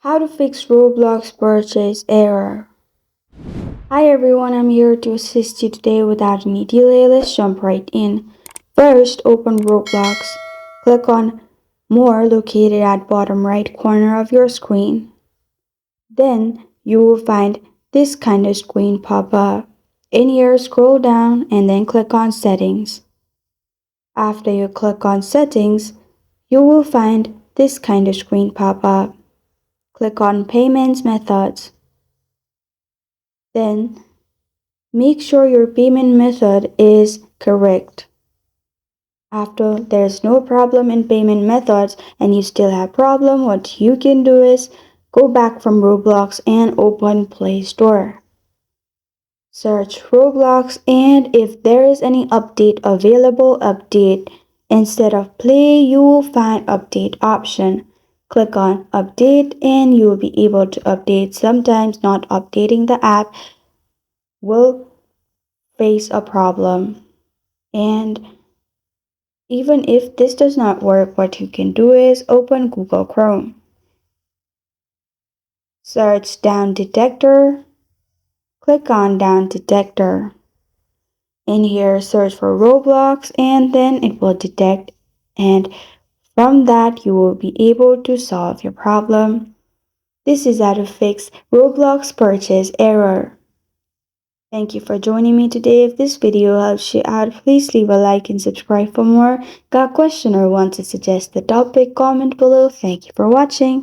How to fix Roblox purchase error. Hi everyone, I'm here to assist you today without any delay. Let's jump right in. First, open Roblox. Click on More located at bottom right corner of your screen. Then you will find this kind of screen pop up. In here, scroll down and then click on Settings. After you click on Settings, you will find this kind of screen pop up. Click on Payments Methods. Then make sure your payment method is correct. After there's no problem in payment methods and you still have problem, what you can do is go back from Roblox and open Play Store. Search Roblox, and if there is any update available, update. Instead of play, you will find update option. Click on update and you will be able to update. Sometimes not updating the app will face a problem. And even if this does not work, what you can do is open Google Chrome. Search down detector. Click on down detector. In here, search for Roblox and then it will detect, and from that you will be able to solve your problem. This is how to fix Roblox purchase error. Thank you for joining me today. If this video helps you out, please leave a like and subscribe for more. Got a question or want to suggest the topic? Comment below. Thank you for watching.